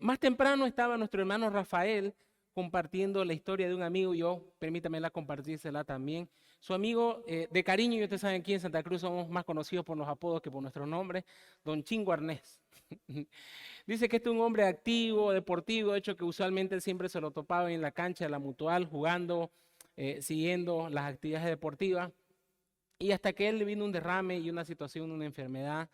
Más temprano estaba nuestro hermano Rafael compartiendo la historia de un amigo. Yo, permítame compartírsela también. Su amigo de cariño, y ustedes saben, aquí en Santa Cruz somos más conocidos por los apodos que por nuestros nombres, don Chingo Arnés. Dice que este es un hombre activo, deportivo, de hecho que usualmente él siempre se lo topaba en la cancha de la Mutual, jugando, siguiendo las actividades deportivas. Y hasta que él le vino un derrame y una situación, una enfermedad,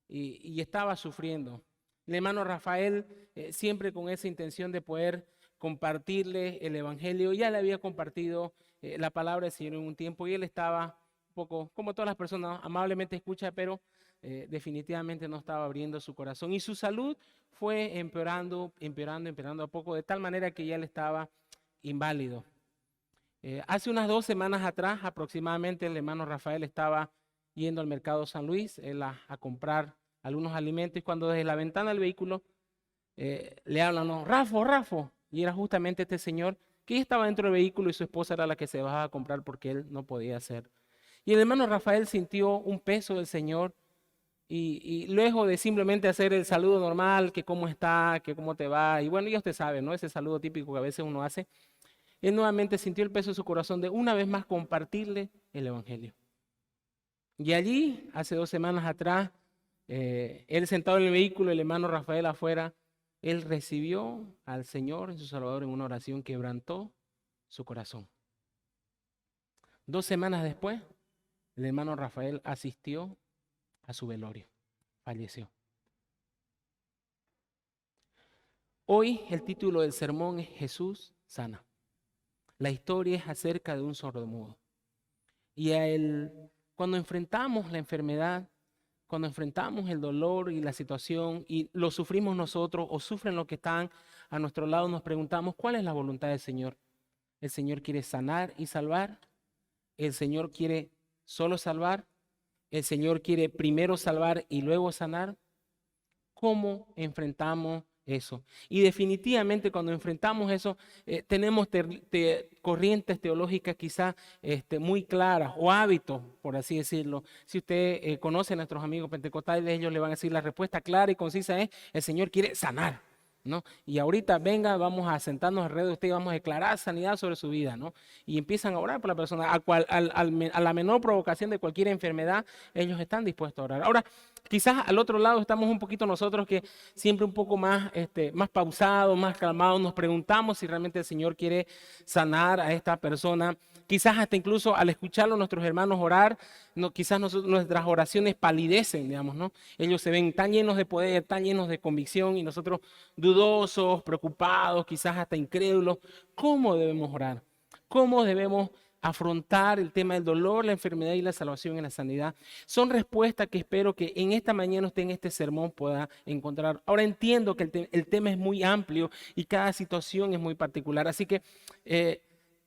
y estaba sufriendo. El hermano Rafael, siempre con esa intención de poder compartirle el Evangelio, ya le había compartido la palabra del Señor en un tiempo y él estaba un poco, como todas las personas, amablemente escucha, pero definitivamente no estaba abriendo su corazón. Y su salud fue empeorando, empeorando, empeorando a poco, de tal manera que ya él estaba inválido. Hace unas 2 semanas atrás, aproximadamente, el hermano Rafael estaba yendo al mercado San Luis a comprar algunos alimentos y cuando desde la ventana del vehículo le hablan, no, Rafo, Rafo, y era justamente este señor que estaba dentro del vehículo y su esposa era la que se bajaba a comprar porque él no podía hacer. Y el hermano Rafael sintió un peso del Señor y luego de simplemente hacer el saludo normal, que cómo está, que cómo te va, y bueno, ya usted sabe, ¿no? Ese saludo típico que a veces uno hace. Él nuevamente sintió el peso de su corazón de una vez más compartirle el Evangelio. Y allí, hace 2 semanas atrás, él sentado en el vehículo, el hermano Rafael afuera, él recibió al Señor en su Salvador en una oración, quebrantó su corazón. 2 semanas después, el hermano Rafael asistió a su velorio, falleció. Hoy el título del sermón es Jesús sana. La historia es acerca de un sordomudo. Y cuando enfrentamos la enfermedad, cuando enfrentamos el dolor y la situación y lo sufrimos nosotros o sufren los que están a nuestro lado, nos preguntamos, ¿cuál es la voluntad del Señor? ¿El Señor quiere sanar y salvar? ¿El Señor quiere solo salvar? ¿El Señor quiere primero salvar y luego sanar? ¿Cómo enfrentamos eso? Y definitivamente cuando enfrentamos eso, tenemos corrientes teológicas quizás muy claras o hábitos, por así decirlo. Si usted conoce a nuestros amigos pentecostales, ellos le van a decir la respuesta clara y concisa es, el Señor quiere sanar, ¿no? Y ahorita venga, vamos a sentarnos alrededor de usted y vamos a declarar sanidad sobre su vida, ¿no? Y empiezan a orar por la persona, a la menor provocación de cualquier enfermedad, ellos están dispuestos a orar. Ahora, quizás al otro lado estamos un poquito nosotros que siempre un poco más, más pausados, más calmados, nos preguntamos si realmente el Señor quiere sanar a esta persona. Quizás hasta incluso al escucharlo a nuestros hermanos orar, no, quizás nuestras oraciones palidecen, digamos, ¿no? Ellos se ven tan llenos de poder, tan llenos de convicción y nosotros dudosos, preocupados, quizás hasta incrédulos. ¿Cómo debemos orar? ¿Cómo debemos afrontar el tema del dolor, la enfermedad y la salvación en la sanidad? Son respuestas que espero que en esta mañana usted en este sermón pueda encontrar. Ahora entiendo que el tema es muy amplio y cada situación es muy particular, así que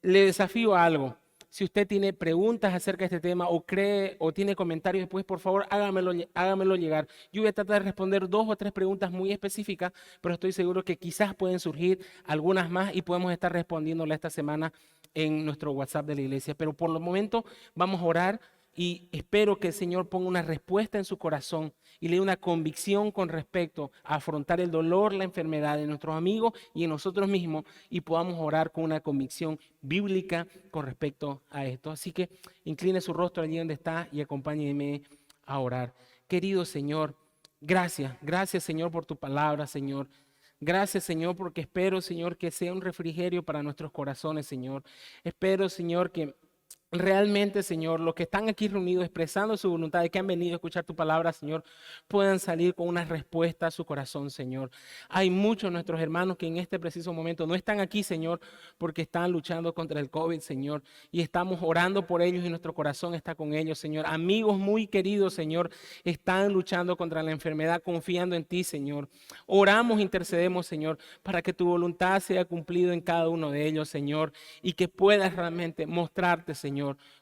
le desafío a algo. Si usted tiene preguntas acerca de este tema o cree o tiene comentarios después, por favor, hágamelo llegar. Yo voy a tratar de responder 2 o 3 preguntas muy específicas, pero estoy seguro que quizás pueden surgir algunas más y podemos estar respondiéndolas esta semana en nuestro WhatsApp de la iglesia. Pero por el momento vamos a orar y espero que el Señor ponga una respuesta en su corazón y le dé una convicción con respecto a afrontar el dolor, la enfermedad de nuestros amigos y en nosotros mismos y podamos orar con una convicción bíblica con respecto a esto. Así que incline su rostro allí donde está y acompáñeme a orar. Querido Señor, gracias Señor por tu palabra, Señor. Gracias, Señor, porque espero, Señor, que sea un refrigerio para nuestros corazones, Señor. Espero, Señor, que realmente, Señor, los que están aquí reunidos expresando su voluntad y que han venido a escuchar tu palabra, Señor, puedan salir con una respuesta a su corazón, Señor. Hay muchos de nuestros hermanos que en este preciso momento no están aquí, Señor, porque están luchando contra el COVID, Señor, y estamos orando por ellos y nuestro corazón está con ellos, Señor. Amigos muy queridos, Señor, están luchando contra la enfermedad, confiando en ti, Señor. Oramos, intercedemos, Señor, para que tu voluntad sea cumplida en cada uno de ellos, Señor, y que puedas realmente mostrarte, Señor,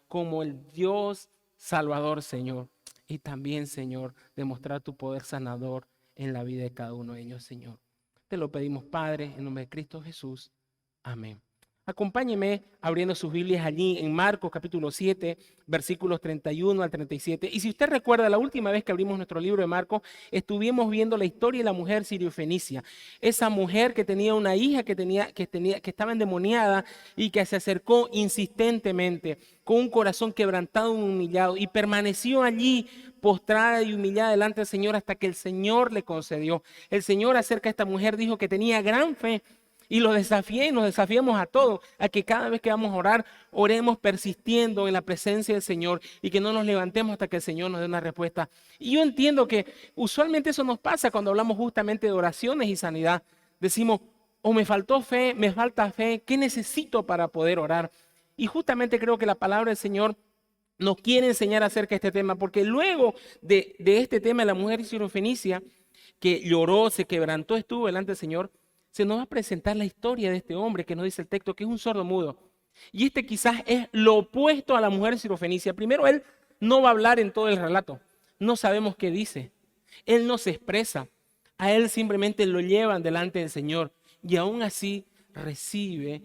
como el Dios Salvador, Señor. Y también, Señor, demostrar tu poder sanador en la vida de cada uno de ellos, Señor. Te lo pedimos, Padre, en nombre de Cristo Jesús. Amén. Acompáñeme abriendo sus Biblias allí en Marcos capítulo 7, versículos 31 al 37. Y si usted recuerda, la última vez que abrimos nuestro libro de Marcos, estuvimos viendo la historia de la mujer siriofenicia. Esa mujer que tenía una hija que estaba endemoniada y que se acercó insistentemente con un corazón quebrantado y humillado y permaneció allí postrada y humillada delante del Señor hasta que el Señor le concedió. El Señor acerca de esta mujer dijo que tenía gran fe. Y los desafié y nos desafiamos a todos, a que cada vez que vamos a orar, oremos persistiendo en la presencia del Señor y que no nos levantemos hasta que el Señor nos dé una respuesta. Y yo entiendo que usualmente eso nos pasa cuando hablamos justamente de oraciones y sanidad. Decimos, o me faltó fe, me falta fe, ¿qué necesito para poder orar? Y justamente creo que la palabra del Señor nos quiere enseñar acerca de este tema, porque luego de este tema de la mujer sirofenicia, que lloró, se quebrantó, estuvo delante del Señor, se nos va a presentar la historia de este hombre que nos dice el texto, que es un sordo mudo. Y este quizás es lo opuesto a la mujer sirofenicia. Primero, él no va a hablar en todo el relato. No sabemos qué dice. Él no se expresa. A él simplemente lo llevan delante del Señor. Y aún así recibe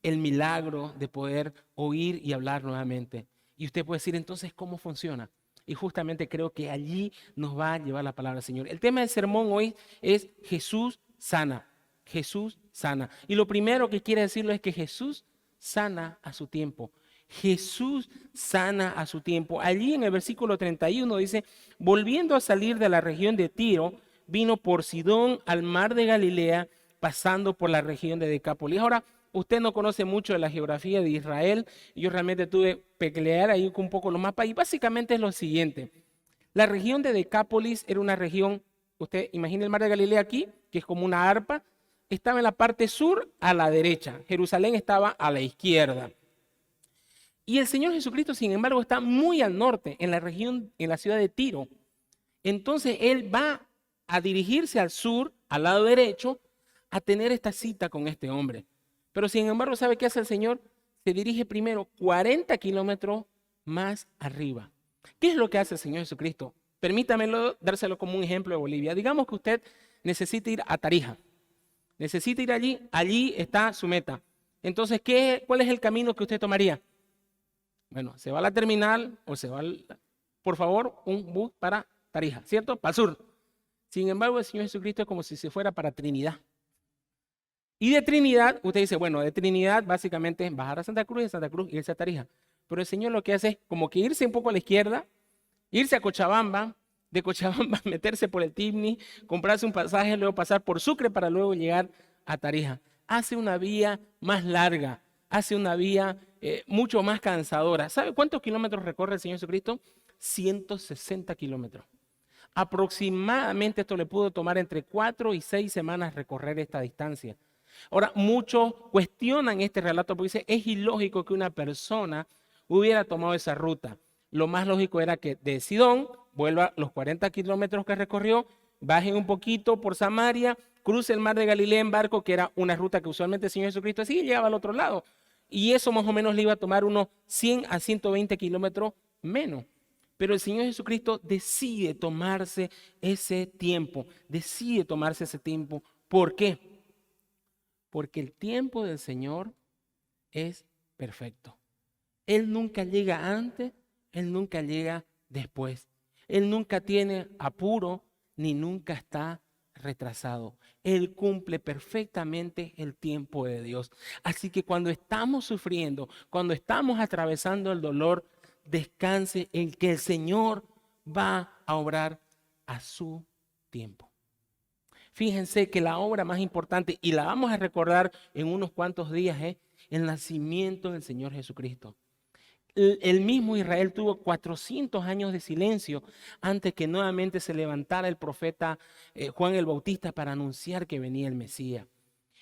el milagro de poder oír y hablar nuevamente. Y usted puede decir, entonces, ¿cómo funciona? Y justamente creo que allí nos va a llevar la palabra del Señor. El tema del sermón hoy es Jesús sana. Jesús sana. Y lo primero que quiere decirlo es que Jesús sana a su tiempo. Jesús sana a su tiempo. Allí en el versículo 31 dice, volviendo a salir de la región de Tiro, vino por Sidón al mar de Galilea, pasando por la región de Decápolis. Ahora, usted no conoce mucho de la geografía de Israel. Yo realmente tuve que pelear ahí un poco los mapas. Y básicamente es lo siguiente. La región de Decápolis era una región, usted imagina el mar de Galilea aquí, que es como una arpa. Estaba en la parte sur a la derecha. Jerusalén estaba a la izquierda. Y el Señor Jesucristo, sin embargo, está muy al norte, en la región, en la ciudad de Tiro. Entonces, Él va a dirigirse al sur, al lado derecho, a tener esta cita con este hombre. Pero, sin embargo, ¿sabe qué hace el Señor? Se dirige primero 40 kilómetros más arriba. ¿Qué es lo que hace el Señor Jesucristo? Permítamelo dárselo como un ejemplo de Bolivia. Digamos que usted necesita ir a Tarija. Necesita ir allí está su meta. Entonces, ¿cuál es el camino que usted tomaría? Bueno, se va a la terminal o se va, por favor, un bus para Tarija, ¿cierto? Para el sur. Sin embargo, el Señor Jesucristo es como si se fuera para Trinidad. Y de Trinidad, usted dice, bueno, de Trinidad básicamente es bajar a Santa Cruz y de Santa Cruz irse a Tarija. Pero el Señor lo que hace es como que irse un poco a la izquierda, irse a Cochabamba, de Cochabamba meterse por el Tibni, comprarse un pasaje, luego pasar por Sucre para luego llegar a Tarija. Hace una vía más larga, hace una vía mucho más cansadora. ¿Sabe cuántos kilómetros recorre el Señor Jesucristo? 160 kilómetros. Aproximadamente esto le pudo tomar entre 4 y 6 semanas recorrer esta distancia. Ahora, muchos cuestionan este relato porque dicen, es ilógico que una persona hubiera tomado esa ruta. Lo más lógico era que de Sidón vuelva los 40 kilómetros que recorrió, baje un poquito por Samaria, cruce el mar de Galilea en barco, que era una ruta que usualmente el Señor Jesucristo hacía, y llegaba al otro lado. Y eso más o menos le iba a tomar unos 100 a 120 kilómetros menos. Pero el Señor Jesucristo decide tomarse ese tiempo, ¿Por qué? Porque el tiempo del Señor es perfecto. Él nunca llega antes, Él nunca llega después. Él nunca tiene apuro, ni nunca está retrasado. Él cumple perfectamente el tiempo de Dios. Así que cuando estamos sufriendo, cuando estamos atravesando el dolor, descanse en que el Señor va a obrar a su tiempo. Fíjense que la obra más importante, y la vamos a recordar en unos cuantos días, es el nacimiento del Señor Jesucristo. El mismo Israel tuvo 400 años de silencio antes que nuevamente se levantara el profeta Juan el Bautista para anunciar que venía el Mesías.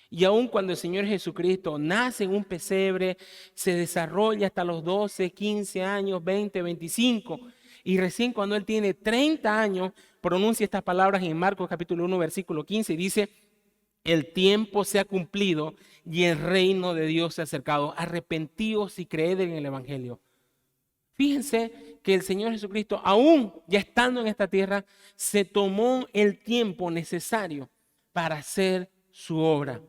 Y aun cuando el Señor Jesucristo nace en un pesebre, se desarrolla hasta los 12, 15 años, 20, 25, y recién cuando Él tiene 30 años, pronuncia estas palabras en Marcos capítulo 1, versículo 15, y dice, el tiempo se ha cumplido y el reino de Dios se ha acercado. Arrepentíos y creed en el Evangelio. Fíjense que el Señor Jesucristo, aún ya estando en esta tierra, se tomó el tiempo necesario para hacer su obra.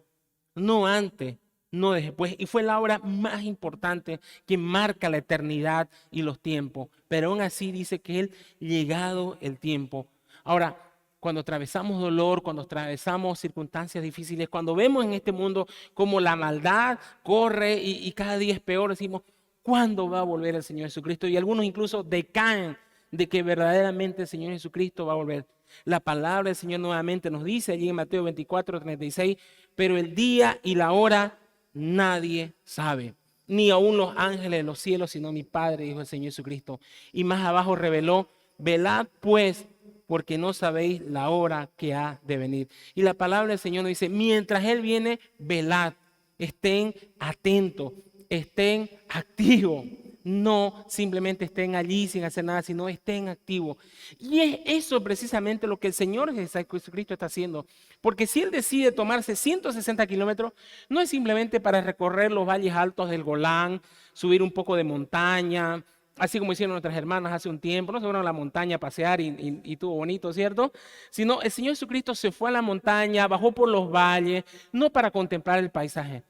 No antes, no de después. Y fue la obra más importante que marca la eternidad y los tiempos. Pero aún así dice que Él, llegado el tiempo. Ahora, cuando atravesamos dolor, cuando atravesamos circunstancias difíciles, cuando vemos en este mundo como la maldad corre y cada día es peor, decimos, ¿cuándo va a volver el Señor Jesucristo? Y algunos incluso decaen de que verdaderamente el Señor Jesucristo va a volver. La palabra del Señor nuevamente nos dice allí en Mateo 24:36, pero el día y la hora nadie sabe, ni aun los ángeles de los cielos, sino mi Padre, dijo el Señor Jesucristo. Y más abajo reveló, velad pues, porque no sabéis la hora que ha de venir. Y la palabra del Señor nos dice, mientras Él viene, velad, estén atentos, estén activos. No simplemente estén allí sin hacer nada, sino estén activos. Y es eso precisamente lo que el Señor Jesucristo está haciendo. Porque si Él decide tomarse 160 kilómetros, no es simplemente para recorrer los valles altos del Golán, subir un poco de montaña, así como hicieron nuestras hermanas hace un tiempo, no se fueron a la montaña a pasear y estuvo bonito, ¿cierto? Sino el Señor Jesucristo se fue a la montaña, bajó por los valles, no para contemplar el paisaje,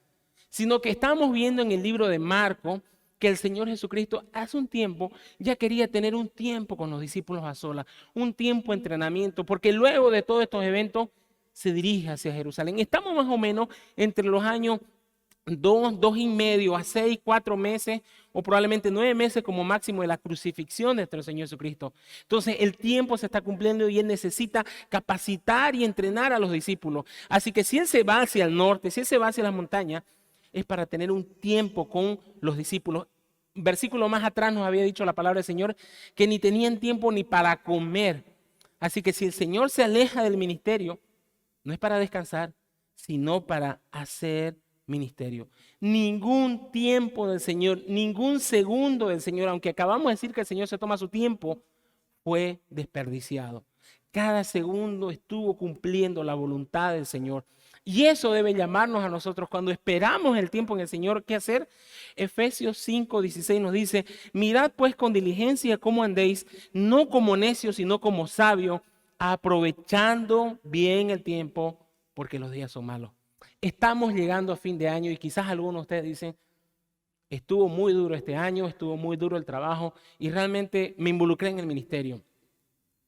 sino que estamos viendo en el libro de Marcos que el Señor Jesucristo hace un tiempo ya quería tener un tiempo con los discípulos a solas, un tiempo de entrenamiento, porque luego de todos estos eventos se dirige hacia Jerusalén. Estamos más o menos entre los años 2 y medio a 6, 4 meses o probablemente 9 meses como máximo de la crucifixión de nuestro Señor Jesucristo. Entonces el tiempo se está cumpliendo y Él necesita capacitar y entrenar a los discípulos. Así que si Él se va hacia el norte, si Él se va hacia las montañas, es para tener un tiempo con los discípulos. Versículo más atrás nos había dicho la palabra del Señor que ni tenían tiempo ni para comer. Así que si el Señor se aleja del ministerio, no es para descansar, sino para hacer ministerio. Ningún tiempo del Señor, ningún segundo del Señor, aunque acabamos de decir que el Señor se toma su tiempo, fue desperdiciado. Cada segundo estuvo cumpliendo la voluntad del Señor. Y eso debe llamarnos a nosotros cuando esperamos el tiempo en el Señor. ¿Qué hacer? Efesios 5:16 nos dice, mirad pues con diligencia cómo andéis, no como necios, sino como sabios, aprovechando bien el tiempo, porque los días son malos. Estamos llegando a fin de año y quizás algunos de ustedes dicen, estuvo muy duro este año, estuvo muy duro el trabajo y realmente me involucré en el ministerio.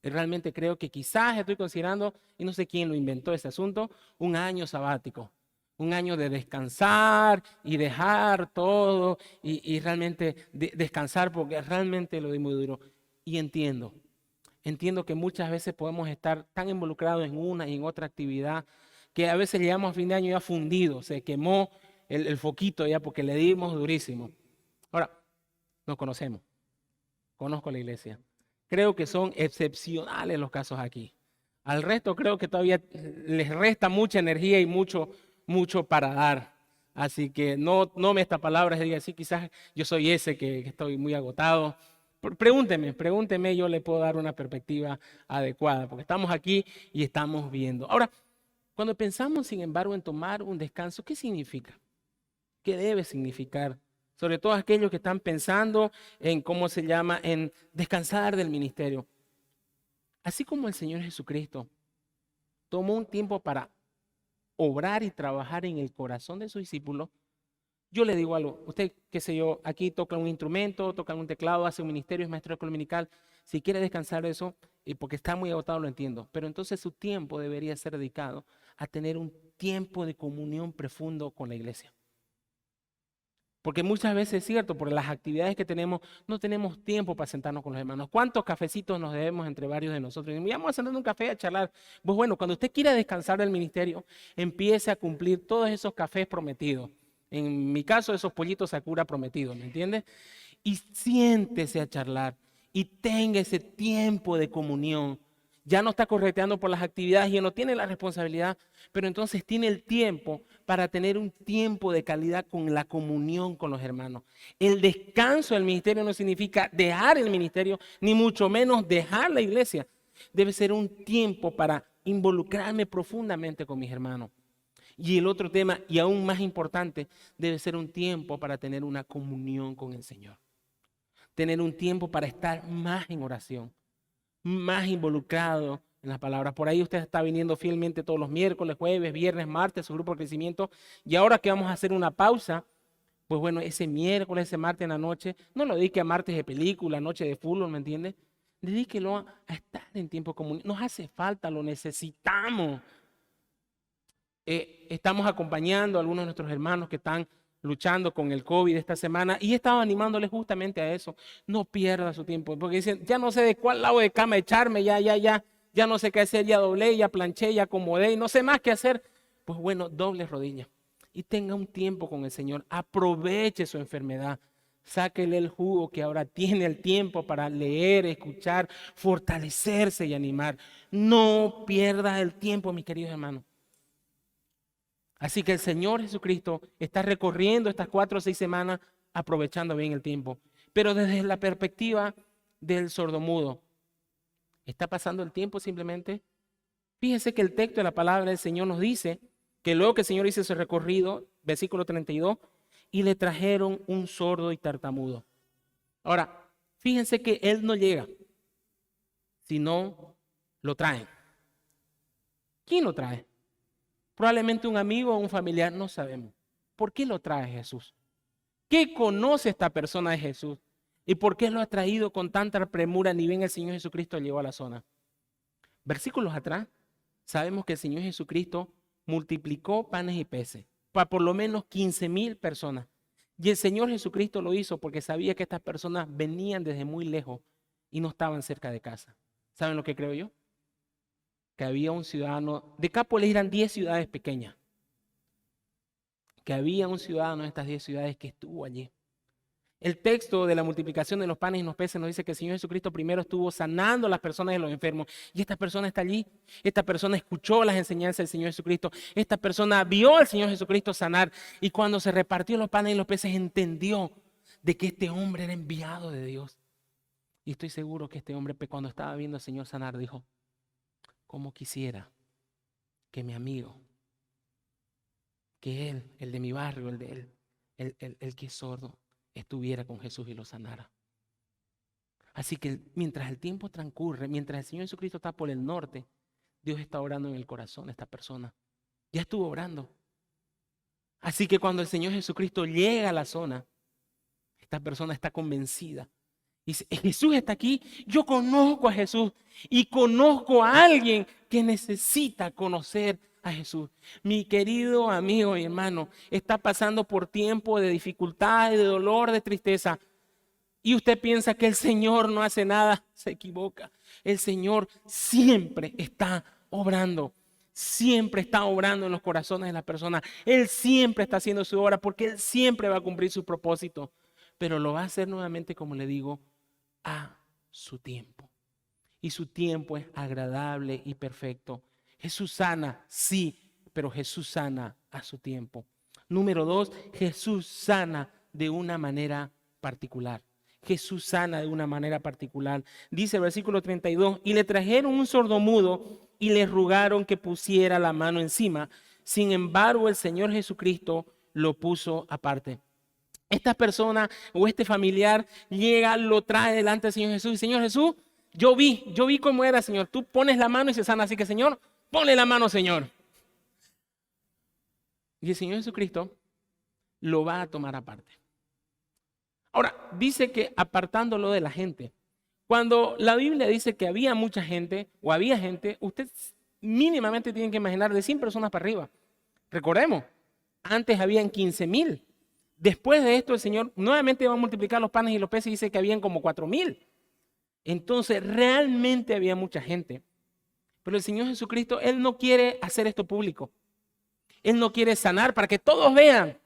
Realmente creo que quizás estoy considerando, y no sé quién lo inventó ese asunto, un año sabático, un año de descansar y dejar todo y realmente descansar porque realmente lo di muy duro. Y entiendo que muchas veces podemos estar tan involucrados en una y en otra actividad que a veces llegamos a fin de año ya fundido, se quemó el foquito ya porque le dimos durísimo. Ahora, nos conocemos, conozco la iglesia. Creo que son excepcionales los casos aquí. Al resto creo que todavía les resta mucha energía y mucho para dar. Así que no me estas palabras y diga, sí, quizás yo soy ese que estoy muy agotado. Pregúnteme, yo le puedo dar una perspectiva adecuada, porque estamos aquí y estamos viendo. Ahora, cuando pensamos, sin embargo, en tomar un descanso, ¿qué significa? ¿Qué debe significar? Sobre todo aquellos que están pensando en cómo se llama, en descansar del ministerio. Así como el Señor Jesucristo tomó un tiempo para obrar y trabajar en el corazón de sus discípulos, yo le digo algo, usted, qué sé yo, aquí toca un instrumento, toca un teclado, hace un ministerio, es maestro dominical, si quiere descansar de eso, porque está muy agotado, lo entiendo, pero entonces su tiempo debería ser dedicado a tener un tiempo de comunión profundo con la iglesia. Porque muchas veces es cierto, por las actividades que tenemos, no tenemos tiempo para sentarnos con los hermanos. ¿Cuántos cafecitos nos debemos entre varios de nosotros? Y vamos a sentarnos en un café a charlar. Pues bueno, cuando usted quiera descansar del ministerio, empiece a cumplir todos esos cafés prometidos. En mi caso, esos pollitos Sakura prometidos, ¿me entiendes? Y siéntese a charlar y tenga ese tiempo de comunión. Ya no está correteando por las actividades, ya no tiene la responsabilidad, pero entonces tiene el tiempo para tener un tiempo de calidad con la comunión con los hermanos. El descanso del ministerio no significa dejar el ministerio, ni mucho menos dejar la iglesia. Debe ser un tiempo para involucrarme profundamente con mis hermanos. Y el otro tema, y aún más importante, debe ser un tiempo para tener una comunión con el Señor. Tener un tiempo para estar más en oración, más involucrado en las palabras. Por ahí usted está viniendo fielmente todos los miércoles, jueves, viernes, martes, su grupo de crecimiento. Y ahora que vamos a hacer una pausa, pues bueno, ese miércoles, ese martes en la noche, no lo dedique a martes de película, noche de fútbol, ¿me entiende? Dedíquelo a estar en tiempo común. Nos hace falta, lo necesitamos. Estamos acompañando a algunos de nuestros hermanos que están luchando con el COVID esta semana y he estado animándoles justamente a eso. No pierda su tiempo, porque dicen, ya no sé de cuál lado de cama echarme, ya no sé qué hacer, ya doblé, ya planché, ya acomodé y no sé más qué hacer. Pues bueno, doble rodilla y tenga un tiempo con el Señor. Aproveche su enfermedad. Sáquele el jugo que ahora tiene el tiempo para leer, escuchar, fortalecerse y animar. No pierda el tiempo, mis queridos hermanos. Así que el Señor Jesucristo está recorriendo estas 4 o 6 semanas aprovechando bien el tiempo. Pero desde la perspectiva del sordomudo, ¿está pasando el tiempo simplemente? Fíjense que el texto de la palabra del Señor nos dice que luego que el Señor hizo ese recorrido, versículo 32, y le trajeron un sordo y tartamudo. Ahora, fíjense que Él no llega, sino lo traen. ¿Quién lo trae? Probablemente un amigo o un familiar, no sabemos. ¿Por qué lo trae Jesús? ¿Qué conoce esta persona de Jesús? ¿Y por qué lo ha traído con tanta premura ni bien el Señor Jesucristo llegó a la zona? Versículos atrás, sabemos que el Señor Jesucristo multiplicó panes y peces para por lo menos 15,000 personas. Y el Señor Jesucristo lo hizo porque sabía que estas personas venían desde muy lejos y no estaban cerca de casa. ¿Saben lo que creo yo? Que había un ciudadano, Decápolis eran 10 ciudades pequeñas, que había un ciudadano en estas 10 ciudades que estuvo allí. El texto de la multiplicación de los panes y los peces nos dice que el Señor Jesucristo primero estuvo sanando a las personas de los enfermos. Y esta persona está allí. Esta persona escuchó las enseñanzas del Señor Jesucristo. Esta persona vio al Señor Jesucristo sanar. Y cuando se repartió los panes y los peces, entendió de que este hombre era enviado de Dios. Y estoy seguro que este hombre, cuando estaba viendo al Señor sanar, dijo, ¿cómo quisiera que mi amigo, que él, el de mi barrio, el de él, el que es sordo, estuviera con Jesús y lo sanara? Así que mientras el tiempo transcurre, mientras el Señor Jesucristo está por el norte, Dios está orando en el corazón de esta persona. Ya estuvo orando. Así que cuando el Señor Jesucristo llega a la zona, esta persona está convencida. Dice, Jesús está aquí, yo conozco a Jesús y conozco a alguien que necesita conocer a Jesús. Mi querido amigo y hermano, está pasando por tiempo de dificultad, de dolor, de tristeza. Y usted piensa que el Señor no hace nada, se equivoca. El Señor siempre está obrando. Siempre está obrando en los corazones de las personas. Él siempre está haciendo su obra porque Él siempre va a cumplir su propósito. Pero lo va a hacer nuevamente, como le digo, a su tiempo. Y su tiempo es agradable y perfecto. Jesús sana, sí, pero Jesús sana a su tiempo. Número 2, Jesús sana de una manera particular. Jesús sana de una manera particular. Dice el versículo 32, y le trajeron un sordomudo y le rogaron que pusiera la mano encima. Sin embargo, el Señor Jesucristo lo puso aparte. Esta persona o este familiar llega, lo trae delante del Señor Jesús y Señor Jesús, yo vi cómo era, Señor. Tú pones la mano y se sana, así que Señor, ponle la mano, Señor. Y el Señor Jesucristo lo va a tomar aparte. Ahora, dice que apartándolo de la gente. Cuando la Biblia dice que había mucha gente o había gente, usted mínimamente tiene que imaginar de 100 personas para arriba. Recordemos, antes habían 15,000. Después de esto el Señor nuevamente va a multiplicar los panes y los peces y dice que habían como 4,000. Entonces realmente había mucha gente. Pero el Señor Jesucristo, Él no quiere hacer esto público. Él no quiere sanar para que todos vean,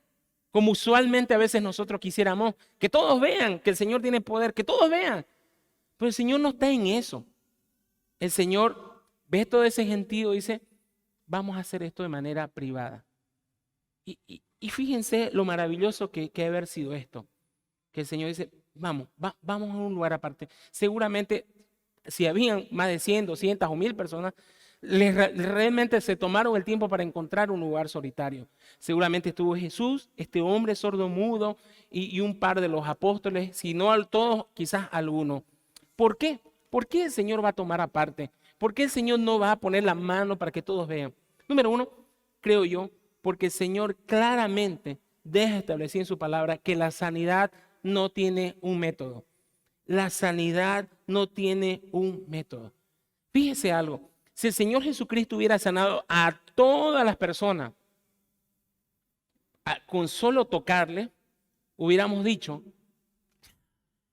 como usualmente a veces nosotros quisiéramos, que todos vean que el Señor tiene poder, que todos vean. Pero el Señor no está en eso. El Señor ve todo ese gentío y dice, vamos a hacer esto de manera privada. Y fíjense lo maravilloso que haber sido esto. Que el Señor dice, vamos a un lugar aparte. Seguramente, si habían más de 100, 200 o 1,000 personas, realmente se tomaron el tiempo para encontrar un lugar solitario. Seguramente estuvo Jesús, este hombre sordo mudo y un par de los apóstoles, si no todos, quizás alguno. ¿Por qué? ¿Por qué el Señor va a tomar aparte? ¿Por qué el Señor no va a poner la mano para que todos vean? Número uno, creo yo, porque el Señor claramente deja establecido en su palabra que la sanidad no tiene un método. La sanidad no tiene un método. Fíjese algo, si el Señor Jesucristo hubiera sanado a todas las personas con solo tocarle, hubiéramos dicho,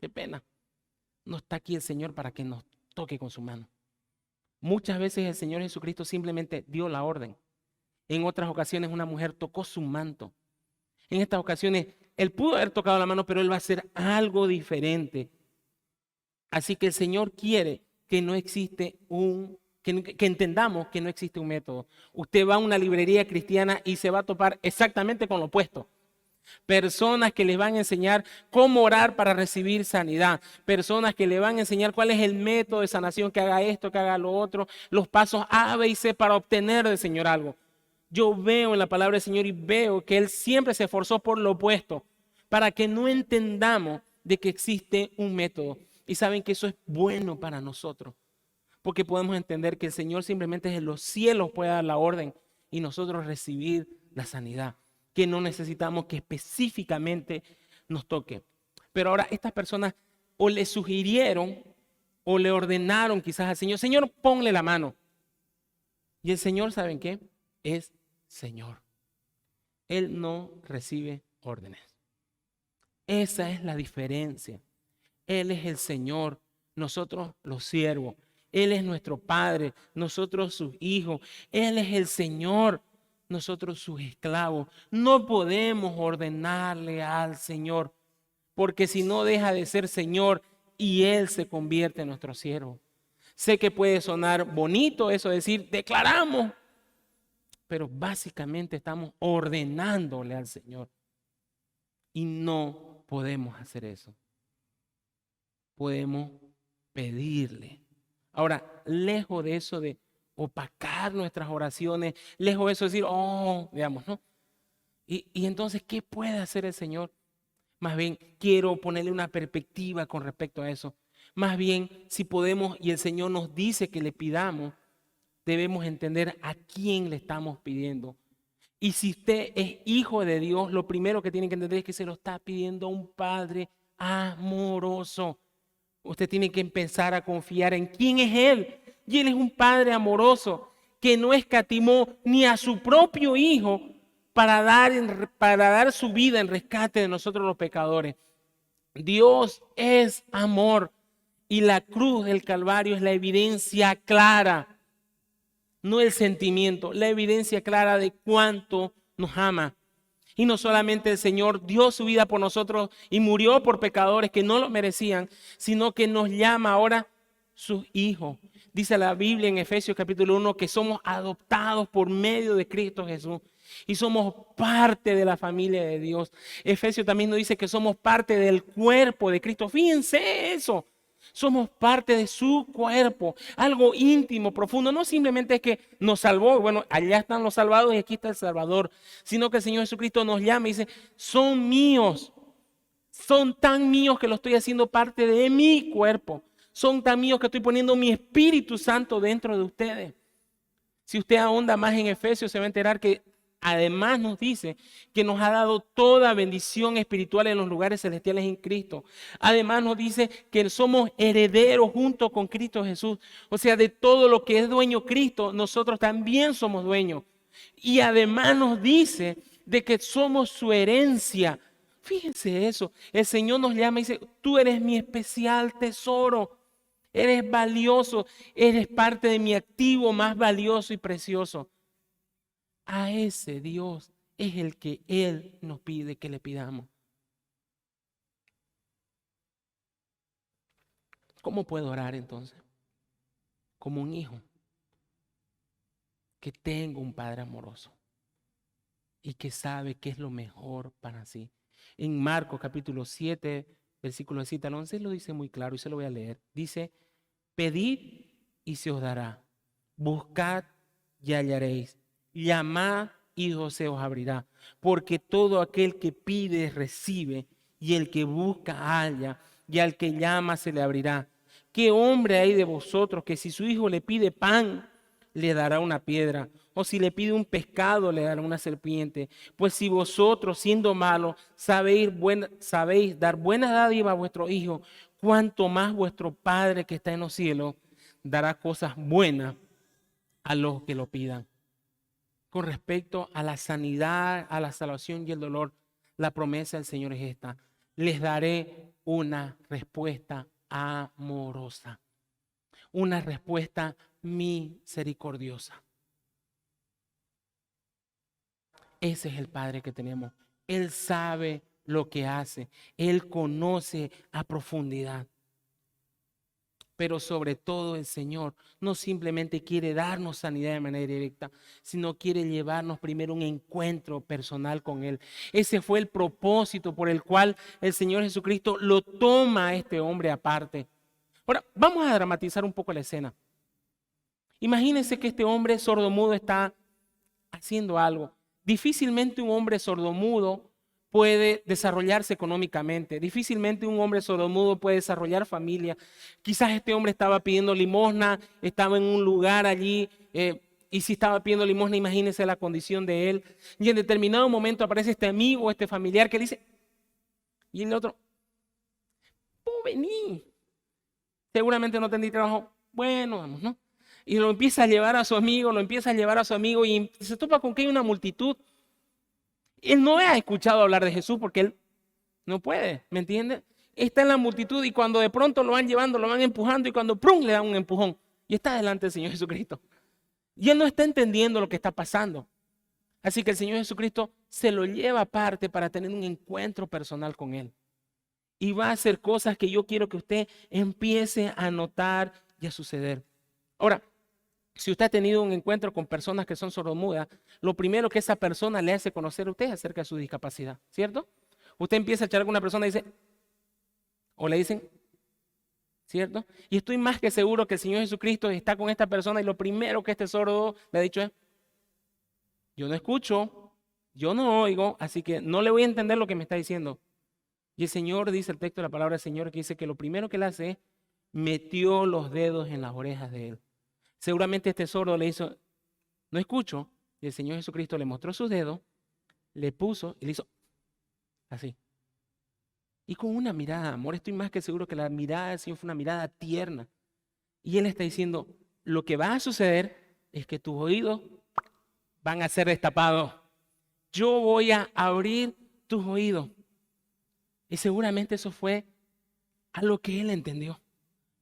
qué pena, no está aquí el Señor para que nos toque con su mano. Muchas veces el Señor Jesucristo simplemente dio la orden. En otras ocasiones una mujer tocó su manto. En estas ocasiones él pudo haber tocado la mano, pero él va a hacer algo diferente. Así que el Señor quiere que no existe que entendamos que no existe un método. Usted va a una librería cristiana y se va a topar exactamente con lo opuesto. Personas que les van a enseñar cómo orar para recibir sanidad. Personas que le van a enseñar cuál es el método de sanación, que haga esto, que haga lo otro. Los pasos A, B y C para obtener del Señor algo. Yo veo en la palabra del Señor y veo que Él siempre se esforzó por lo opuesto, para que no entendamos de que existe un método. Y saben que eso es bueno para nosotros, porque podemos entender que el Señor simplemente en los cielos puede dar la orden y nosotros recibir la sanidad, que no necesitamos que específicamente nos toque. Pero ahora estas personas o le sugirieron o le ordenaron quizás al Señor, Señor, ponle la mano. Y el Señor, ¿saben qué? Es Señor. Él no recibe órdenes. Esa es la diferencia. Él es el Señor, nosotros los siervos. Él es nuestro Padre, nosotros sus hijos. Él es el Señor, nosotros sus esclavos. No podemos ordenarle al Señor, porque si no deja de ser Señor y Él se convierte en nuestro siervo. Sé que puede sonar bonito eso, decir, declaramos, pero básicamente estamos ordenándole al Señor. Y no podemos hacer eso. Podemos pedirle. Ahora, lejos de eso de opacar nuestras oraciones, lejos de eso de decir, oh, digamos, ¿no? Y entonces, ¿qué puede hacer el Señor? Más bien, quiero ponerle una perspectiva con respecto a eso. Más bien, si podemos y el Señor nos dice que le pidamos, debemos entender a quién le estamos pidiendo. Y si usted es hijo de Dios, lo primero que tiene que entender es que se lo está pidiendo a un Padre amoroso. Usted tiene que empezar a confiar en quién es Él. Y Él es un Padre amoroso que no escatimó ni a su propio Hijo para dar su vida en rescate de nosotros los pecadores. Dios es amor y la cruz del Calvario es la evidencia clara, no el sentimiento, la evidencia clara de cuánto nos ama. Y no solamente el Señor dio su vida por nosotros y murió por pecadores que no lo merecían, sino que nos llama ahora sus hijos. Dice la Biblia en Efesios capítulo 1 que somos adoptados por medio de Cristo Jesús y somos parte de la familia de Dios. Efesios también nos dice que somos parte del cuerpo de Cristo. Fíjense eso. Somos parte de su cuerpo, algo íntimo, profundo. No simplemente es que nos salvó, bueno, allá están los salvados y aquí está el Salvador, sino que el Señor Jesucristo nos llama y dice, son míos, son tan míos que lo estoy haciendo parte de mi cuerpo, son tan míos que estoy poniendo mi Espíritu Santo dentro de ustedes. Si usted ahonda más en Efesios, se va a enterar que además nos dice que nos ha dado toda bendición espiritual en los lugares celestiales en Cristo. Además nos dice que somos herederos junto con Cristo Jesús. O sea, de todo lo que es dueño Cristo, nosotros también somos dueños. Y además nos dice de que somos su herencia. Fíjense eso. El Señor nos llama y dice, tú eres mi especial tesoro. Eres valioso, eres parte de mi activo más valioso y precioso. A ese Dios es el que Él nos pide que le pidamos. ¿Cómo puedo orar entonces? Como un hijo que tenga un padre amoroso y que sabe qué es lo mejor para sí. En Marcos capítulo 7, versículo 7 al 11, lo dice muy claro y se lo voy a leer. Dice, pedid y se os dará, buscad y hallaréis, llamad y se os abrirá, porque todo aquel que pide recibe, y el que busca halla, y al que llama se le abrirá. ¿Qué hombre hay de vosotros que si su hijo le pide pan, le dará una piedra? O si le pide un pescado, le dará una serpiente. Pues si vosotros, siendo malos, sabéis dar buena dádiva a vuestros hijos, cuanto más vuestro Padre que está en los cielos dará cosas buenas a los que lo pidan. Con respecto a la sanidad, a la salvación y el dolor, la promesa del Señor es esta: les daré una respuesta amorosa, una respuesta misericordiosa. Ese es el Padre que tenemos. Él sabe lo que hace. Él conoce a profundidad. Pero sobre todo el Señor no simplemente quiere darnos sanidad de manera directa, sino quiere llevarnos primero un encuentro personal con Él. Ese fue el propósito por el cual el Señor Jesucristo lo toma a este hombre aparte. Ahora, vamos a dramatizar un poco la escena. Imagínense que este hombre sordomudo está haciendo algo. Difícilmente un hombre sordomudo puede desarrollarse económicamente. Difícilmente un hombre sordomudo puede desarrollar familia. Quizás este hombre estaba pidiendo limosna, estaba en un lugar allí, y si estaba pidiendo limosna, imagínense la condición de él. Y en determinado momento aparece este amigo, este familiar que le dice, y el otro, ¿puedo venir? Seguramente no tendría trabajo. Bueno, vamos, ¿no? Y lo empieza a llevar a su amigo, y se topa con que hay una multitud. Él no ha escuchado hablar de Jesús porque él no puede, ¿me entiende? Está en la multitud y cuando de pronto lo van llevando, lo van empujando y cuando ¡prum! Le dan un empujón y está delante del Señor Jesucristo. Y él no está entendiendo lo que está pasando. Así que el Señor Jesucristo se lo lleva aparte para tener un encuentro personal con él. Y va a hacer cosas que yo quiero que usted empiece a notar y a suceder. Ahora, si usted ha tenido un encuentro con personas que son sordomudas, lo primero que esa persona le hace conocer a usted es acerca de su discapacidad, ¿cierto? Usted empieza a charlar con una persona y dice, o le dicen, ¿cierto? Y estoy más que seguro que el Señor Jesucristo está con esta persona y lo primero que este sordo le ha dicho es, yo no escucho, yo no oigo, así que no le voy a entender lo que me está diciendo. Y el Señor, dice el texto de la palabra del Señor, que dice que lo primero que él hace es metió los dedos en las orejas de él. Seguramente este sordo le hizo, no escucho, y el Señor Jesucristo le mostró sus dedos, le puso y le hizo así. Y con una mirada de amor, estoy más que seguro que la mirada del Señor fue una mirada tierna. Y Él está diciendo, lo que va a suceder es que tus oídos van a ser destapados. Yo voy a abrir tus oídos. Y seguramente eso fue a lo que Él entendió.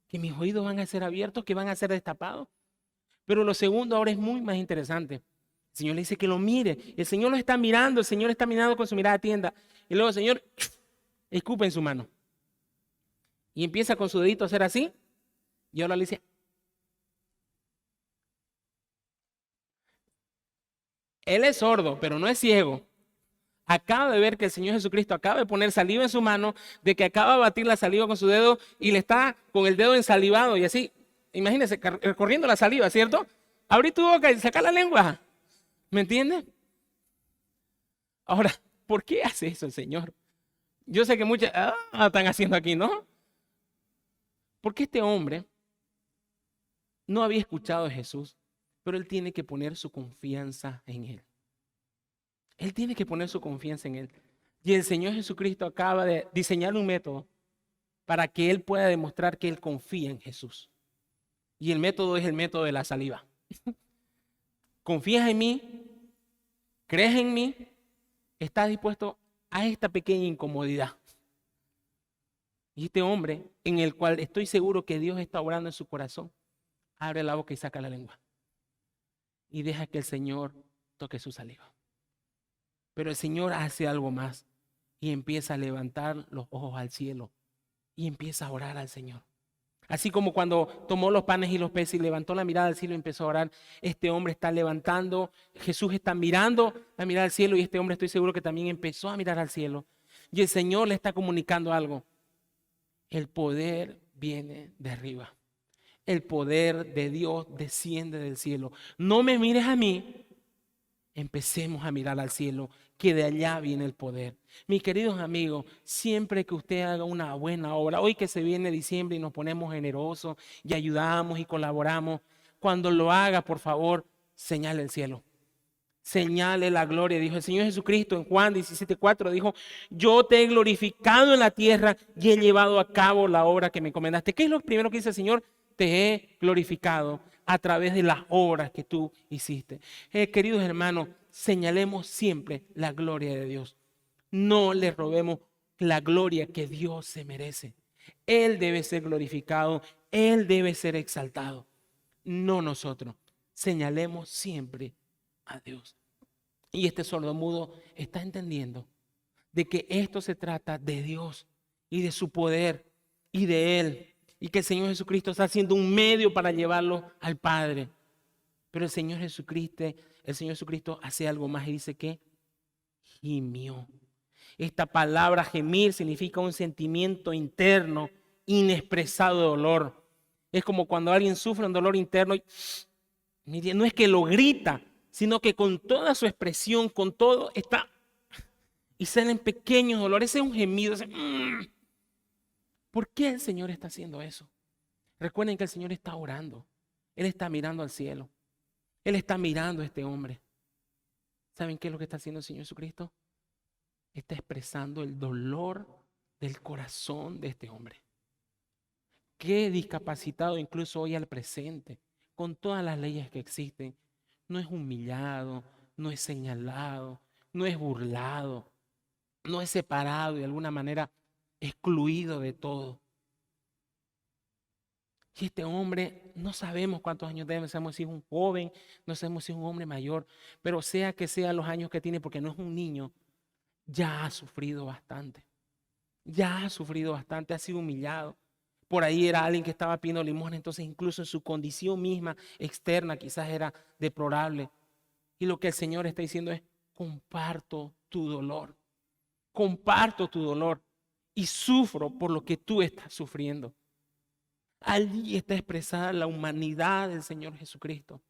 Que mis oídos van a ser abiertos, que van a ser destapados. Pero lo segundo ahora es muy más interesante. El Señor le dice que lo mire. El Señor lo está mirando, el Señor está mirando con su mirada tienda. Y luego el Señor escupe en su mano. Y empieza con su dedito a hacer así. Y ahora le dice, él es sordo, pero no es ciego. Acaba de ver que el Señor Jesucristo acaba de poner saliva en su mano, de que acaba de batir la saliva con su dedo y le está con el dedo ensalivado y así. Imagínense, corriendo la saliva, ¿cierto? Abrí tu boca y saca la lengua. ¿Me entiendes? Ahora, ¿por qué hace eso el Señor? Yo sé que muchas están haciendo aquí, ¿no? Porque este hombre no había escuchado a Jesús, pero él tiene que poner su confianza en él. Él tiene que poner su confianza en él. Y el Señor Jesucristo acaba de diseñar un método para que él pueda demostrar que él confía en Jesús. Y el método es el método de la saliva. ¿Confías en mí? ¿Crees en mí? ¿Estás dispuesto a esta pequeña incomodidad? Y este hombre, en el cual estoy seguro que Dios está obrando en su corazón, abre la boca y saca la lengua. Y deja que el Señor toque su saliva. Pero el Señor hace algo más y empieza a levantar los ojos al cielo y empieza a orar al Señor. Así como cuando tomó los panes y los peces y levantó la mirada al cielo y empezó a orar, este hombre está levantando, Jesús está mirando la mirada al cielo y este hombre estoy seguro que también empezó a mirar al cielo. Y el Señor le está comunicando algo. El poder viene de arriba. El poder de Dios desciende del cielo. No me mires a mí, empecemos a mirar al cielo, que de allá viene el poder. Mis queridos amigos, siempre que usted haga una buena obra, hoy que se viene diciembre y nos ponemos generosos y ayudamos y colaboramos, cuando lo haga, por favor, señale el cielo. Señale la gloria. Dijo el Señor Jesucristo en Juan 17:4, dijo: yo te he glorificado en la tierra y he llevado a cabo la obra que me encomendaste. ¿Qué es lo primero que dice el Señor? Te he glorificado a través de las obras que tú hiciste. Queridos hermanos, señalemos siempre la gloria de Dios. No le robemos la gloria que Dios se merece. Él debe ser glorificado, Él debe ser exaltado, no nosotros. Señalemos siempre a Dios. Y este sordomudo está entendiendo de que esto se trata de Dios y de su poder y de Él, y que el Señor Jesucristo está haciendo un medio para llevarlo al Padre. Pero el Señor Jesucristo hace algo más y dice que gimió. Esta palabra gemir significa un sentimiento interno inexpresado de dolor. Es como cuando alguien sufre un dolor interno y no es que lo grita, sino que con toda su expresión, con todo, está y salen pequeños dolores. Ese es un gemido. ¿Por qué el Señor está haciendo eso? Recuerden que el Señor está orando. Él está mirando al cielo. Él está mirando a este hombre. ¿Saben qué es lo que está haciendo el Señor Jesucristo? Está expresando el dolor del corazón de este hombre. Qué discapacitado incluso hoy al presente, con todas las leyes que existen, no es humillado, no es señalado, no es burlado, no es separado y de alguna manera excluido de todo. Y este hombre, no sabemos cuántos años tiene, no sabemos si es un joven, no sabemos si es un hombre mayor, pero sea que sean los años que tiene, porque no es un niño, ya ha sufrido bastante. Ya ha sufrido bastante, ha sido humillado. Por ahí era alguien que estaba pidiendo limosna, entonces incluso en su condición misma externa quizás era deplorable. Y lo que el Señor está diciendo es: comparto tu dolor y sufro por lo que tú estás sufriendo. Allí está expresada la humanidad del Señor Jesucristo.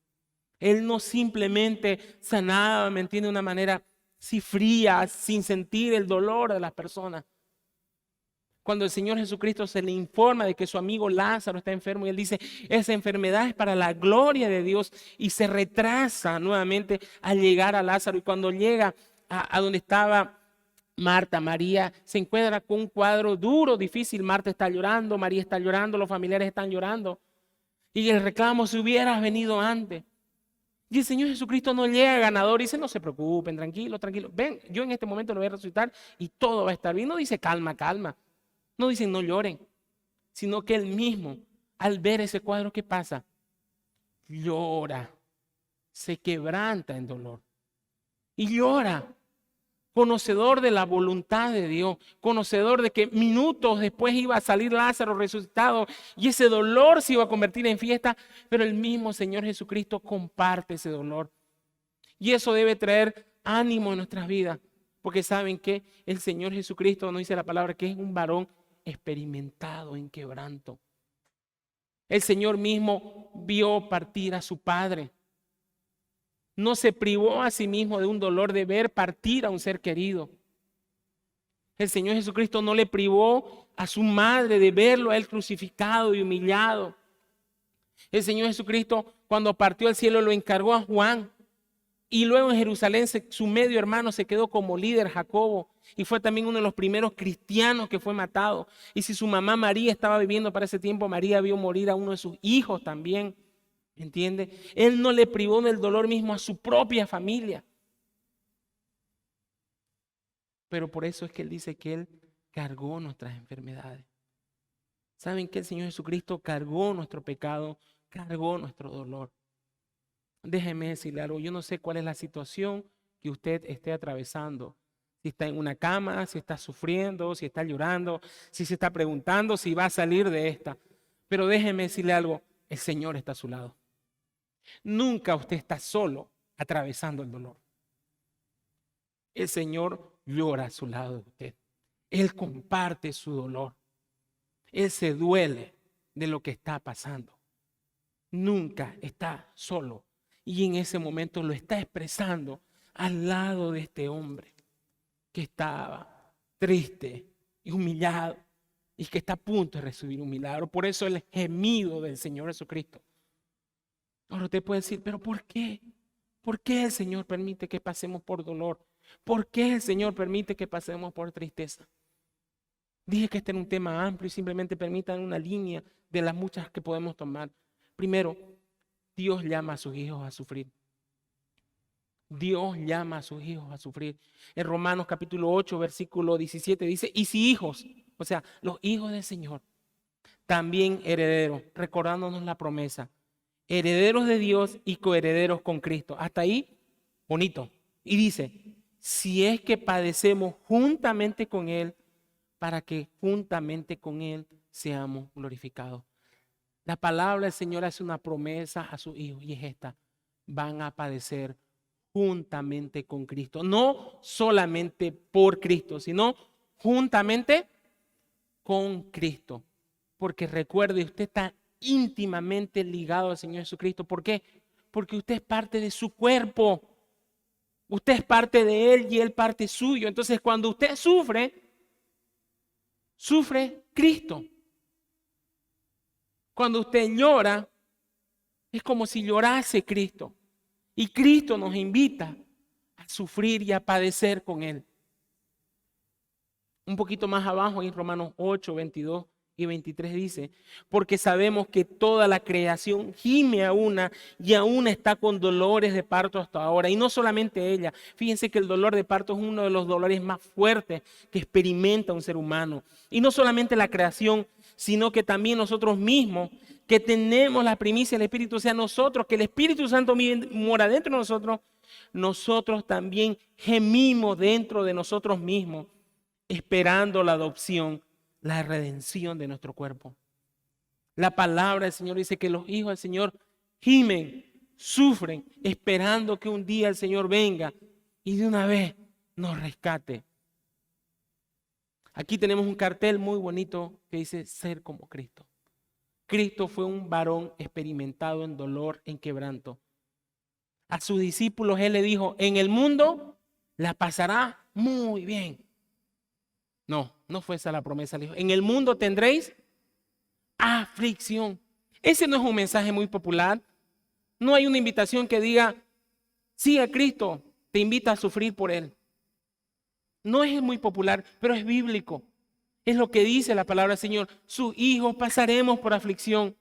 Él no simplemente sanaba, ¿me entiende?, de una manera así fría, sin sentir el dolor de las personas. Cuando el Señor Jesucristo se le informa de que su amigo Lázaro está enfermo y él dice: esa enfermedad es para la gloria de Dios, y se retrasa nuevamente al llegar a Lázaro. Y cuando llega a donde estaba Marta, María se encuentra con un cuadro duro, difícil. Marta está llorando, María está llorando, los familiares están llorando. Y el reclamo: si hubieras venido antes. Y el Señor Jesucristo no llega ganador y dice: no se preocupen, tranquilo, tranquilo. Ven, yo en este momento lo voy a resucitar y todo va a estar bien. No dice calma, calma. No dicen no lloren, sino que él mismo, al ver ese cuadro, ¿qué pasa? Llora, se quebranta en dolor y llora, conocedor de la voluntad de Dios, conocedor de que minutos después iba a salir Lázaro resucitado y ese dolor se iba a convertir en fiesta, pero el mismo Señor Jesucristo comparte ese dolor. Y eso debe traer ánimo en nuestras vidas, porque saben que el Señor Jesucristo, nos dice la palabra, que es un varón experimentado en quebranto. El Señor mismo vio partir a su Padre. No se privó a sí mismo de un dolor de ver partir a un ser querido. El Señor Jesucristo no le privó a su madre de verlo a él crucificado y humillado. El Señor Jesucristo, cuando partió al cielo, lo encargó a Juan. Y luego en Jerusalén su medio hermano se quedó como líder, Jacobo, y fue también uno de los primeros cristianos que fue matado. Y si su mamá María estaba viviendo para ese tiempo, María vio morir a uno de sus hijos también. ¿Entiende? Él no le privó del dolor mismo a su propia familia. Pero por eso es que él dice que él cargó nuestras enfermedades. ¿Saben que el Señor Jesucristo cargó nuestro pecado, cargó nuestro dolor? Déjeme decirle algo, yo no sé cuál es la situación que usted esté atravesando. Si está en una cama, si está sufriendo, si está llorando, si se está preguntando si va a salir de esta. Pero déjeme decirle algo, el Señor está a su lado. Nunca usted está solo atravesando el dolor. El Señor llora a su lado de usted. Él comparte su dolor. Él se duele de lo que está pasando. Nunca está solo. Y en ese momento lo está expresando al lado de este hombre que estaba triste y humillado y que está a punto de recibir un milagro. Por eso el gemido del Señor Jesucristo. Ahora usted puede decir, pero ¿por qué? ¿Por qué el Señor permite que pasemos por dolor? ¿Por qué el Señor permite que pasemos por tristeza? Dije que este era un tema amplio y simplemente permitan una línea de las muchas que podemos tomar. Primero, Dios llama a sus hijos a sufrir. Dios llama a sus hijos a sufrir. En Romanos capítulo 8, versículo 17 dice, y si hijos, o sea, los hijos del Señor, también herederos, recordándonos la promesa, herederos de Dios y coherederos con Cristo. Hasta ahí, bonito. Y dice, si es que padecemos juntamente con Él, para que juntamente con Él seamos glorificados. La palabra del Señor hace una promesa a sus hijos y es esta: van a padecer juntamente con Cristo. No solamente por Cristo, sino juntamente con Cristo. Porque recuerde, usted está íntimamente ligado al Señor Jesucristo. ¿Por qué? Porque usted es parte de su cuerpo. Usted es parte de Él y Él parte suyo. Entonces, cuando usted sufre, sufre Cristo. Cuando usted llora, es como si llorase Cristo. Y Cristo nos invita a sufrir y a padecer con Él. Un poquito más abajo, en Romanos 8, 22 y 23 dice, porque sabemos que toda la creación gime a una y aún está con dolores de parto hasta ahora. Y no solamente ella. Fíjense que el dolor de parto es uno de los dolores más fuertes que experimenta un ser humano. Y no solamente la creación, sino que también nosotros mismos, que tenemos la primicia del Espíritu, o sea, nosotros, que el Espíritu Santo mora dentro de nosotros, nosotros también gemimos dentro de nosotros mismos, esperando la adopción, la redención de nuestro cuerpo. La palabra del Señor dice que los hijos del Señor gimen, sufren, esperando que un día el Señor venga y de una vez nos rescate. Aquí tenemos un cartel muy bonito que dice ser como Cristo. Cristo fue un varón experimentado en dolor, en quebranto. A sus discípulos Él le dijo, en el mundo la pasará muy bien. No fue esa la promesa. Le dijo, en el mundo tendréis aflicción. Ese no es un mensaje muy popular. No hay una invitación que diga, sigue a Cristo, te invita a sufrir por Él. No es muy popular, pero es bíblico. Es lo que dice la palabra del Señor. Sus hijos pasaremos por aflicción.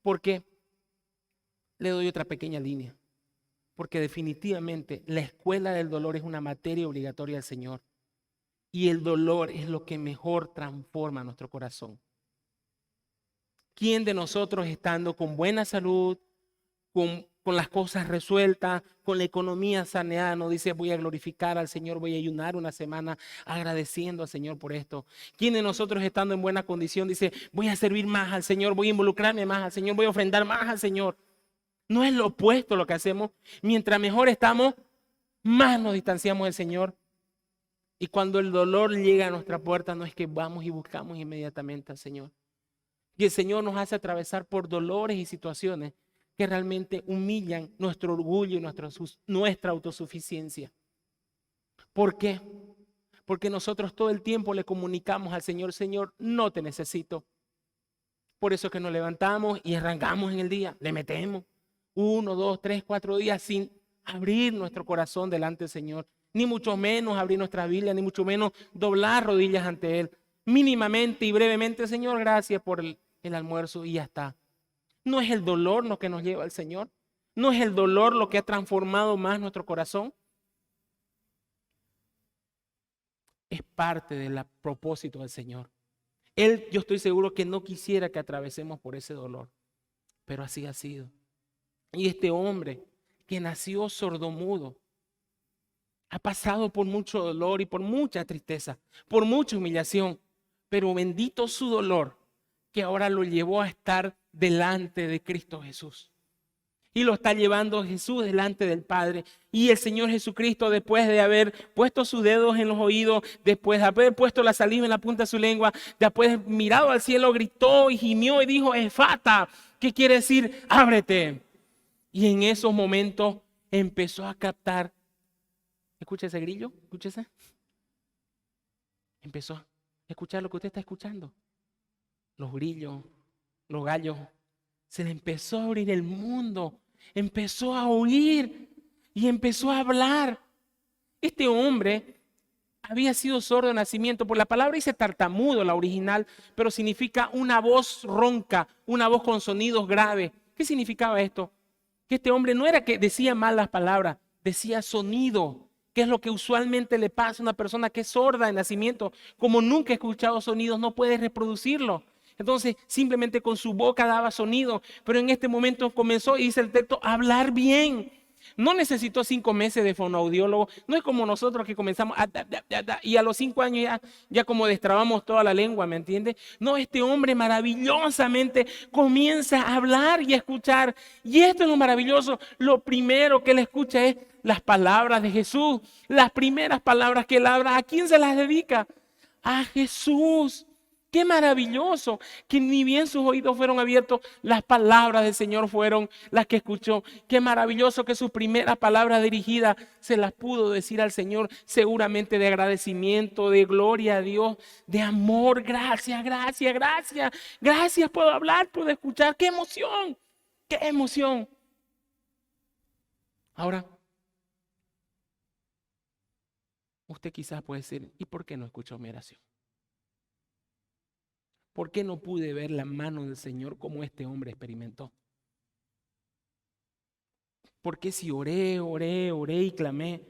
¿Por qué? Le doy otra pequeña línea. Porque definitivamente la escuela del dolor es una materia obligatoria del Señor. Y el dolor es lo que mejor transforma nuestro corazón. ¿Quién de nosotros, estando con buena salud, con las cosas resueltas, con la economía saneada, no dice voy a glorificar al Señor, voy a ayunar una semana agradeciendo al Señor por esto? ¿Quién de nosotros, estando en buena condición, dice voy a servir más al Señor, voy a involucrarme más al Señor, voy a ofrendar más al Señor? No es lo opuesto lo que hacemos. Mientras mejor estamos, más nos distanciamos del Señor. Y cuando el dolor llega a nuestra puerta, no es que vamos y buscamos inmediatamente al Señor. Y el Señor nos hace atravesar por dolores y situaciones que realmente humillan nuestro orgullo y nuestra autosuficiencia. ¿Por qué? Porque nosotros todo el tiempo le comunicamos al Señor, Señor, no te necesito. Por eso es que nos levantamos y arrancamos en el día, le metemos 1, 2, 3, 4 días sin abrir nuestro corazón delante del Señor. Ni mucho menos abrir nuestra Biblia, ni mucho menos doblar rodillas ante Él. Mínimamente y brevemente, Señor, gracias por el almuerzo y ya está. ¿No es el dolor lo que nos lleva al Señor? ¿No es el dolor lo que ha transformado más nuestro corazón? Es parte del propósito del Señor. Él, yo estoy seguro que no quisiera que atravesemos por ese dolor, pero así ha sido. Y este hombre que nació sordomudo, ha pasado por mucho dolor y por mucha tristeza, por mucha humillación, pero bendito su dolor que ahora lo llevó a estar delante de Cristo Jesús. Y lo está llevando Jesús delante del Padre. Y el Señor Jesucristo, después de haber puesto sus dedos en los oídos, después de haber puesto la saliva en la punta de su lengua, después de mirado al cielo, gritó y gimió y dijo, Efata, ¿qué quiere decir? Ábrete. Y en esos momentos empezó a captar Escuche ese grillo, escúchese. Empezó a escuchar lo que usted está escuchando. Los grillos, los gallos. Se le empezó a abrir el mundo. Empezó a oír y empezó a hablar. Este hombre había sido sordo de nacimiento. Por la palabra dice tartamudo, la original, pero significa una voz ronca, una voz con sonidos graves. ¿Qué significaba esto? Que este hombre no era que decía mal las palabras, decía sonido, que es lo que usualmente le pasa a una persona que es sorda de nacimiento. Como nunca ha escuchado sonidos, no puede reproducirlo. Entonces simplemente con su boca daba sonido, pero en este momento comenzó, y dice el texto, a hablar bien. No necesitó 5 meses de fonoaudiólogo. No es como nosotros que comenzamos y a los 5 años ya como destrabamos toda la lengua, ¿me entiende? No, este hombre maravillosamente comienza a hablar y a escuchar. Y esto es lo maravilloso. Lo primero que él escucha es las palabras de Jesús. Las primeras palabras que él habla, ¿a quién se las dedica? A Jesús. Qué maravilloso que ni bien sus oídos fueron abiertos, las palabras del Señor fueron las que escuchó. Qué maravilloso que sus primeras palabras dirigidas se las pudo decir al Señor, seguramente de agradecimiento, de gloria a Dios, de amor. Gracias, gracias, gracias. Gracias, puedo hablar, puedo escuchar. ¡Qué emoción! ¡Qué emoción! Ahora, usted quizás puede decir, ¿y por qué no escuchó mi oración? ¿Por qué no pude ver la mano del Señor como este hombre experimentó? ¿Por qué si oré y clamé,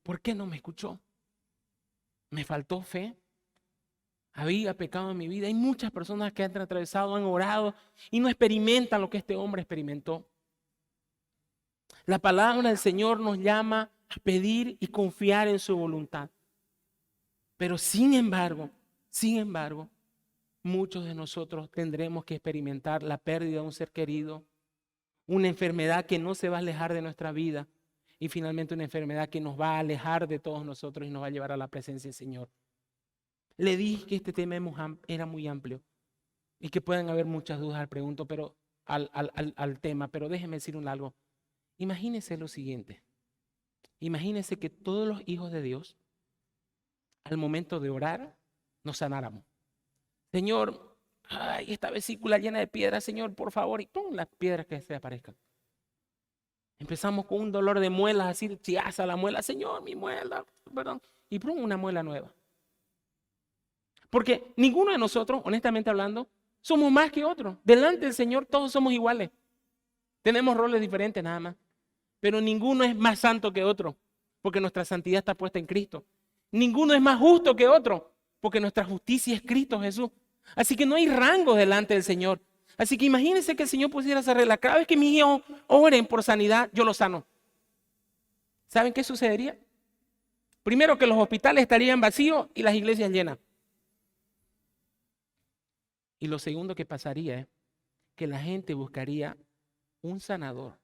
por qué no me escuchó? ¿Me faltó fe? ¿Había pecado en mi vida? Hay muchas personas que han atravesado, han orado y no experimentan lo que este hombre experimentó. La palabra del Señor nos llama a pedir y confiar en su voluntad. Pero sin embargo, muchos de nosotros tendremos que experimentar la pérdida de un ser querido, una enfermedad que no se va a alejar de nuestra vida y finalmente una enfermedad que nos va a alejar de todos nosotros y nos va a llevar a la presencia del Señor. Le dije que este tema era muy amplio y que pueden haber muchas dudas al pregunto, pero al tema, pero déjeme decir algo. Imagínese lo siguiente. Imagínese que todos los hijos de Dios, al momento de orar, nos sanáramos. Señor, ay, esta vesícula llena de piedras, Señor, por favor, y ¡pum!, las piedras que se aparezcan. Empezamos con un dolor de muelas, así, chiaza la muela, Señor, mi muela, perdón, y ¡pum!, una muela nueva. Porque ninguno de nosotros, honestamente hablando, somos más que otro. Delante del Señor todos somos iguales. Tenemos roles diferentes nada más. Pero ninguno es más santo que otro, porque nuestra santidad está puesta en Cristo. Ninguno es más justo que otro, porque nuestra justicia es Cristo Jesús. Así que no hay rango delante del Señor. Así que imagínense que el Señor pusiera esa regla. Cada vez que mis hijos oren por sanidad, yo los sano. ¿Saben qué sucedería? Primero, que los hospitales estarían vacíos y las iglesias llenas. Y lo segundo que pasaría es que la gente buscaría un sanador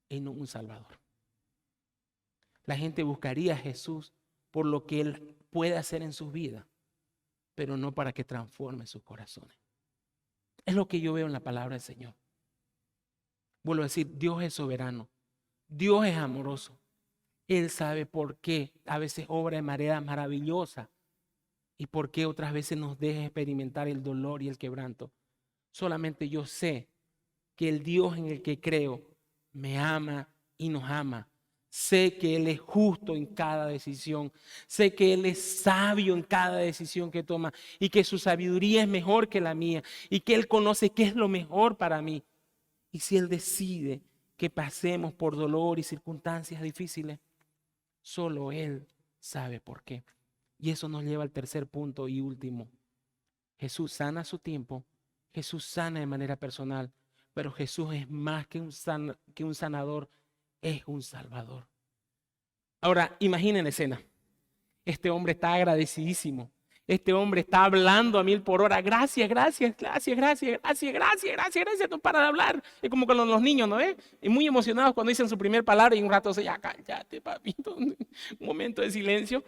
y no un salvador. La gente buscaría a Jesús por lo que Él puede hacer en sus vidas, pero no para que transforme sus corazones. Es lo que yo veo en la palabra del Señor. Vuelvo a decir, Dios es soberano, Dios es amoroso. Él sabe por qué a veces obra de manera maravillosa y por qué otras veces nos deja experimentar el dolor y el quebranto. Solamente yo sé que el Dios en el que creo me ama y nos ama. Sé que Él es justo en cada decisión. Sé que Él es sabio en cada decisión que toma y que su sabiduría es mejor que la mía y que Él conoce qué es lo mejor para mí. Y si Él decide que pasemos por dolor y circunstancias difíciles, solo Él sabe por qué. Y eso nos lleva al tercer punto y último. Jesús sana a su tiempo, Jesús sana de manera personal, pero Jesús es más que un sanador, es un salvador. Ahora, imaginen la escena. Este hombre está agradecidísimo. Este hombre está hablando a 1000 por hora. Gracias, gracias, gracias, gracias, gracias, gracias, gracias, gracias. No para de hablar. Es como con los niños, ¿no ves? Y muy emocionados cuando dicen su primer palabra y un rato se ya cállate, papito. Un momento de silencio.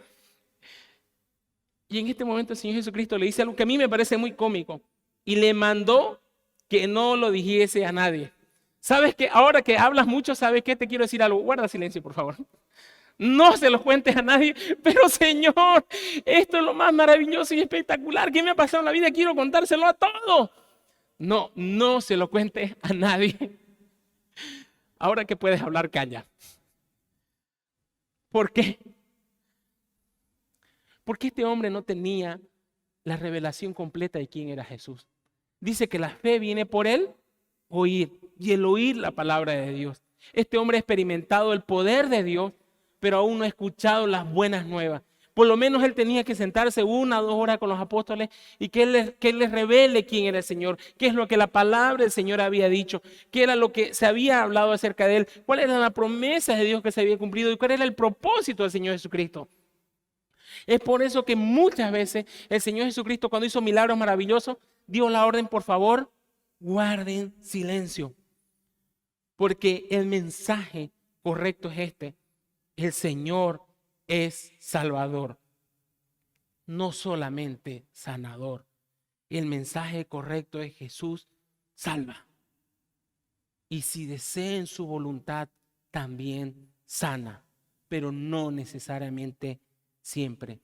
Y en este momento el Señor Jesucristo le dice algo que a mí me parece muy cómico. Y le mandó que no lo dijese a nadie. ¿Sabes qué? Ahora que hablas mucho, ¿sabes qué? Te quiero decir algo. Guarda silencio, por favor. No se lo cuentes a nadie, pero Señor, esto es lo más maravilloso y espectacular que me ha pasado en la vida, quiero contárselo a todos. No, no se lo cuentes a nadie. Ahora que puedes hablar, calla. ¿Por qué? Porque este hombre no tenía la revelación completa de quién era Jesús. Dice que la fe viene por el oír, y el oír la palabra de Dios. Este hombre ha experimentado el poder de Dios, pero aún no ha escuchado las buenas nuevas. Por lo menos él tenía que sentarse 1 o 2 horas con los apóstoles y que él les revele quién era el Señor, qué es lo que la palabra del Señor había dicho, qué era lo que se había hablado acerca de él, cuál era la promesa de Dios que se había cumplido y cuál era el propósito del Señor Jesucristo. Es por eso que muchas veces el Señor Jesucristo, cuando hizo milagros maravillosos, dio la orden: por favor, guarden silencio. Porque el mensaje correcto es este: el Señor es Salvador, no solamente sanador. El mensaje correcto es: Jesús salva. Y si desea en su voluntad, también sana, pero no necesariamente siempre.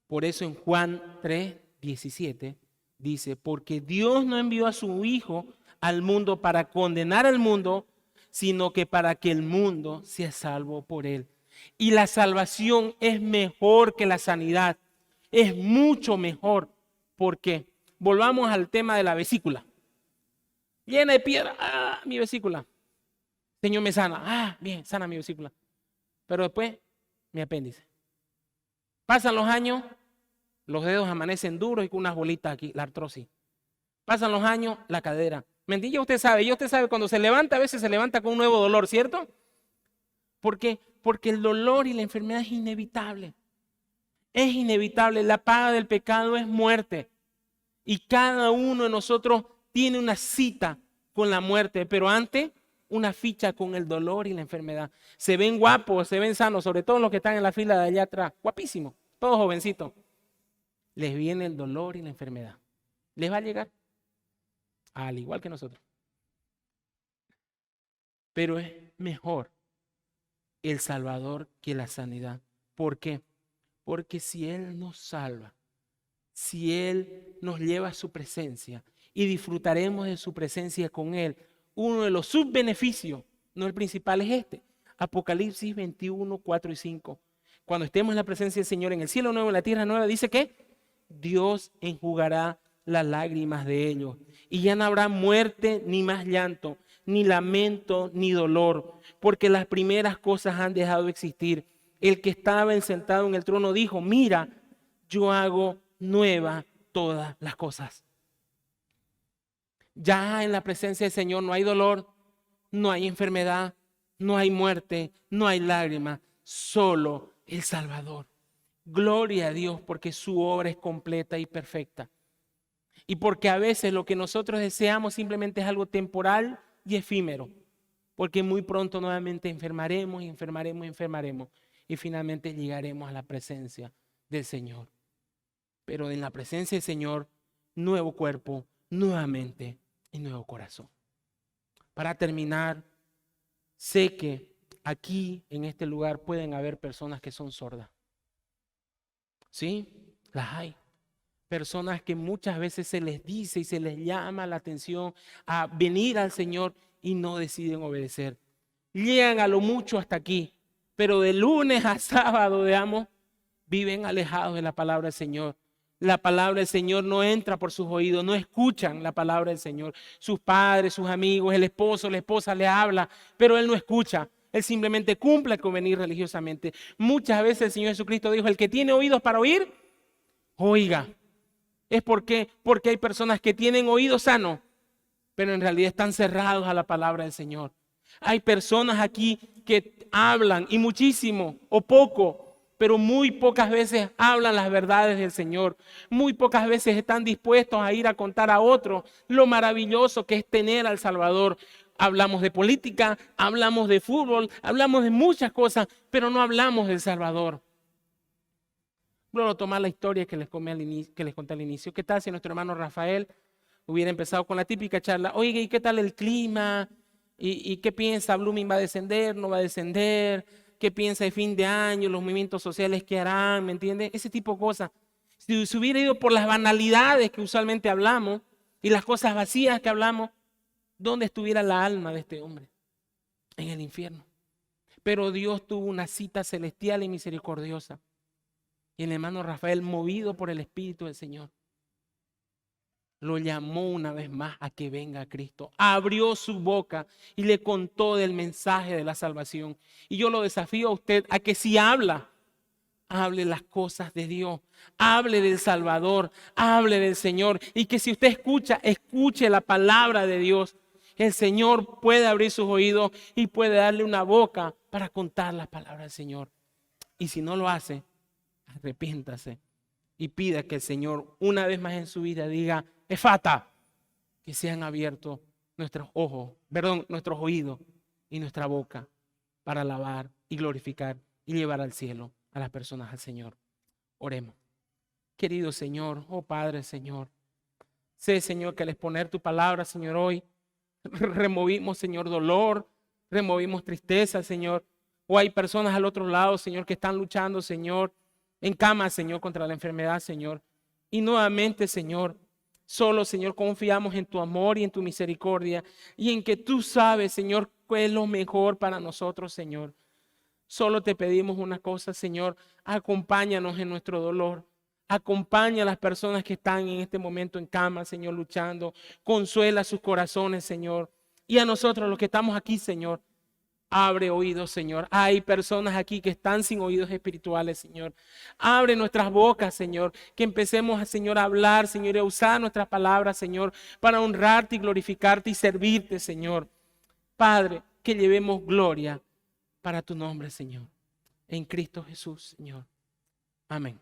Por eso en Juan 3:17 dice: porque Dios no envió a su Hijo al mundo para condenar al mundo, sino que para que el mundo sea salvo por él. Y la salvación es mejor que la sanidad, es mucho mejor. ¿Por qué? Volvamos al tema de la vesícula. Llena de piedra, mi vesícula. Señor, me sana, bien, sana mi vesícula. Pero después, mi apéndice. Pasan los años, los dedos amanecen duros y con unas bolitas aquí, la artrosis. Pasan los años, la cadera. Mentira, usted sabe, cuando se levanta, a veces se levanta con un nuevo dolor, ¿cierto? ¿Por qué? Porque el dolor y la enfermedad es inevitable. Es inevitable, la paga del pecado es muerte. Y cada uno de nosotros tiene una cita con la muerte, pero antes una ficha con el dolor y la enfermedad. Se ven guapos, se ven sanos, sobre todo los que están en la fila de allá atrás, guapísimos, todos jovencitos. Les viene el dolor y la enfermedad. ¿Les va a llegar? Al igual que nosotros. Pero es mejor el Salvador que la sanidad. ¿Por qué? Porque si Él nos salva, si Él nos lleva a su presencia y disfrutaremos de su presencia con Él, uno de los subbeneficios, no el principal, es este. Apocalipsis 21, 4 y 5. Cuando estemos en la presencia del Señor, en el cielo nuevo, en la tierra nueva, dice que Dios enjugará las lágrimas de ellos y ya no habrá muerte, ni más llanto, ni lamento, ni dolor, porque las primeras cosas han dejado de existir. El que estaba sentado en el trono dijo: mira, yo hago nuevas todas las cosas. Ya en la presencia del Señor no hay dolor, no hay enfermedad, no hay muerte, no hay lágrimas, solo el Salvador. Gloria a Dios, porque su obra es completa y perfecta. Y porque a veces lo que nosotros deseamos simplemente es algo temporal y efímero. Porque muy pronto nuevamente enfermaremos. Y finalmente llegaremos a la presencia del Señor. Pero en la presencia del Señor, nuevo cuerpo, nuevamente y nuevo corazón. Para terminar, sé que aquí en este lugar pueden haber personas que son sordas. ¿Sí? Las hay. Personas que muchas veces se les dice y se les llama la atención a venir al Señor y no deciden obedecer. Llegan a lo mucho hasta aquí, pero de lunes a sábado, digamos, viven alejados de la palabra del Señor. La palabra del Señor no entra por sus oídos, no escuchan la palabra del Señor. Sus padres, sus amigos, el esposo, la esposa le habla, pero él no escucha. Él simplemente cumple con venir religiosamente. Muchas veces el Señor Jesucristo dijo: el que tiene oídos para oír, oiga. Es porque hay personas que tienen oídos sanos, pero en realidad están cerrados a la palabra del Señor. Hay personas aquí que hablan y muchísimo o poco, pero muy pocas veces hablan las verdades del Señor. Muy pocas veces están dispuestos a ir a contar a otros lo maravilloso que es tener al Salvador. Hablamos de política, hablamos de fútbol, hablamos de muchas cosas, pero no hablamos del Salvador. Bueno, tomar la historia que les conté al inicio. ¿Qué tal si nuestro hermano Rafael hubiera empezado con la típica charla? Oye, ¿y qué tal el clima? ¿Y qué piensa? ¿Blooming va a descender? ¿No va a descender? qué piensa de fin de año, los movimientos sociales que harán, ¿me entiende? Ese tipo de cosas. Si se hubiera ido por las banalidades que usualmente hablamos y las cosas vacías que hablamos, ¿dónde estuviera la alma de este hombre? En el infierno. Pero Dios tuvo una cita celestial y misericordiosa. Y el hermano Rafael, movido por el Espíritu del Señor, lo llamó una vez más a que venga a Cristo. Abrió su boca y le contó del mensaje de la salvación. Y yo lo desafío a usted a que si habla, hable las cosas de Dios, hable del Salvador, hable del Señor. Y que si usted escucha, escuche la palabra de Dios. El Señor puede abrir sus oídos y puede darle una boca para contar las palabras del Señor. Y si no lo hace, arrepiéntase y pida que el Señor una vez más en su vida diga: Efata, que sean abiertos nuestros ojos, nuestros oídos y nuestra boca para alabar y glorificar y llevar al cielo a las personas al Señor. Oremos. Querido Señor, oh Padre, Señor, sé, Señor, que al exponer tu palabra, Señor, hoy removimos, Señor, dolor, removimos tristeza, Señor. O hay personas al otro lado, Señor, que están luchando, Señor, en cama, Señor, contra la enfermedad, Señor. Y nuevamente, Señor, solo, Señor, confiamos en tu amor y en tu misericordia y en que tú sabes, Señor, qué es lo mejor para nosotros, Señor. Solo te pedimos una cosa, Señor, acompáñanos en nuestro dolor. Acompaña a las personas que están en este momento en cama, Señor, luchando. Consuela sus corazones, Señor. Y a nosotros, los que estamos aquí, Señor, abre oídos, Señor. Hay personas aquí que están sin oídos espirituales, Señor. Abre nuestras bocas, Señor. Que empecemos, Señor, a hablar, Señor, y a usar nuestras palabras, Señor, para honrarte y glorificarte y servirte, Señor. Padre, que llevemos gloria para tu nombre, Señor. En Cristo Jesús, Señor. Amén.